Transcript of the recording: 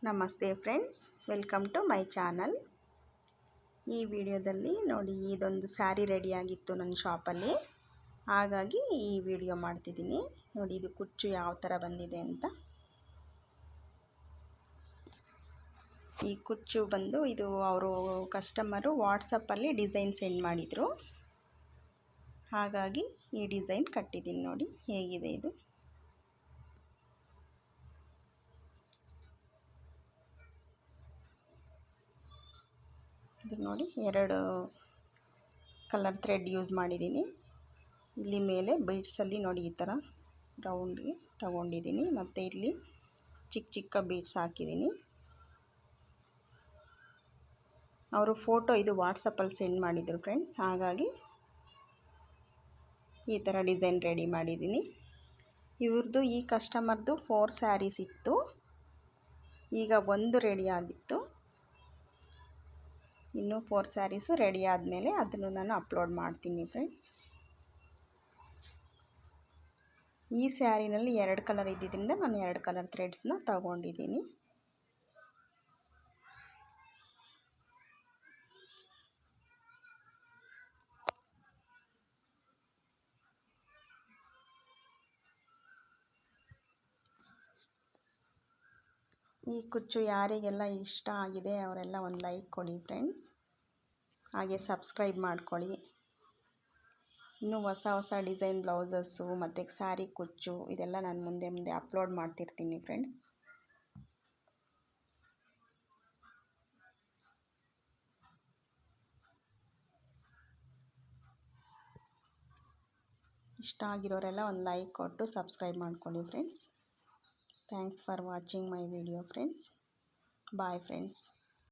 ನಮಸ್ತೆ friends, welcome to my channel. ಈ ವಿಡಿಯೋದಲ್ಲಿ ನೋಡಿ, ಇದೊಂದು ಸ್ಯಾರಿ ರೆಡಿಯಾಗಿತ್ತು ನನ್ನ ಶಾಪಲ್ಲಿ, ಹಾಗಾಗಿ ಈ ವಿಡಿಯೋ ಮಾಡ್ತಿದ್ದೀನಿ. ನೋಡಿ, ಇದು ಕುಚ್ಚು ಯಾವ ಥರ ಬಂದಿದೆ ಅಂತ. ಈ ಕುಚ್ಚು ಬಂದು ಇದು ಅವರು ಕಸ್ಟಮರು ವಾಟ್ಸಪ್ಪಲ್ಲಿ ಡಿಸೈನ್ ಸೆಂಡ್ ಮಾಡಿದರು, ಹಾಗಾಗಿ ಈ ಡಿಸೈನ್ ಕಟ್ಟಿದ್ದೀನಿ. ನೋಡಿ ಹೇಗಿದೆ ಇದು. ಇದು ನೋಡಿ, 2 ಕಲರ್ ಥ್ರೆಡ್ ಯೂಸ್ ಮಾಡಿದ್ದೀನಿ. ಇಲ್ಲಿ ಮೇಲೆ ಬೀಡ್ಸಲ್ಲಿ ನೋಡಿ ಈ ಥರ ರೌಂಡ್ಗೆ ತಗೊಂಡಿದ್ದೀನಿ, ಮತ್ತು ಇಲ್ಲಿ ಚಿಕ್ಕ ಚಿಕ್ಕ ಬೀಡ್ಸ್ ಹಾಕಿದ್ದೀನಿ. ಅವರು ಫೋಟೋ ಇದು ವಾಟ್ಸಪ್ಪಲ್ಲಿ ಸೆಂಡ್ ಮಾಡಿದರು ಫ್ರೆಂಡ್ಸ್, ಹಾಗಾಗಿ ಈ ಥರ ಡಿಸೈನ್ ರೆಡಿ ಮಾಡಿದ್ದೀನಿ. ಇವ್ರದ್ದು ಈ ಕಸ್ಟಮರ್ದು 4 ಸ್ಯಾರೀಸ್ ಇತ್ತು, ಈಗ ಒಂದು ರೆಡಿ ಆಗಿತ್ತು. ಇನ್ನೂ 4 ಸ್ಯಾರೀಸು ರೆಡಿ ಆದಮೇಲೆ ಅದನ್ನು ನಾನು ಅಪ್ಲೋಡ್ ಮಾಡ್ತೀನಿ ಫ್ರೆಂಡ್ಸ್. ಈ ಸ್ಯಾರಿನಲ್ಲಿ 2 ಕಲರ್ ಇದ್ದಿದ್ದರಿಂದ ನಾನು 2 ಕಲರ್ ಥ್ರೆಡ್ಸ್ನ ತಗೊಂಡಿದ್ದೀನಿ. ಈ ಕುಚ್ಚು ಯಾರಿಗೆಲ್ಲ ಇಷ್ಟ ಆಗಿದೆ ಅವರೆಲ್ಲ ಒಂದು ಲೈಕ್ ಕೊಡಿ ಫ್ರೆಂಡ್ಸ್, ಹಾಗೆ ಸಬ್ಸ್ಕ್ರೈಬ್ ಮಾಡ್ಕೊಳ್ಳಿ. ಇನ್ನೂ ಹೊಸ ಹೊಸ ಡಿಸೈನ್ ಬ್ಲೌಸಸ್ಸು ಮತ್ತು ಸ್ಯಾರಿ ಕುಚ್ಚು ಇದೆಲ್ಲ ನಾನು ಮುಂದೆ ಅಪ್ಲೋಡ್ ಮಾಡ್ತಿರ್ತೀನಿ ಫ್ರೆಂಡ್ಸ್. ಇಷ್ಟ ಆಗಿರೋರೆಲ್ಲ ಒಂದು ಲೈಕ್ ಕೊಟ್ಟು ಸಬ್ಸ್ಕ್ರೈಬ್ ಮಾಡ್ಕೊಳ್ಳಿ friends. Thanks for watching my video friends. Bye friends.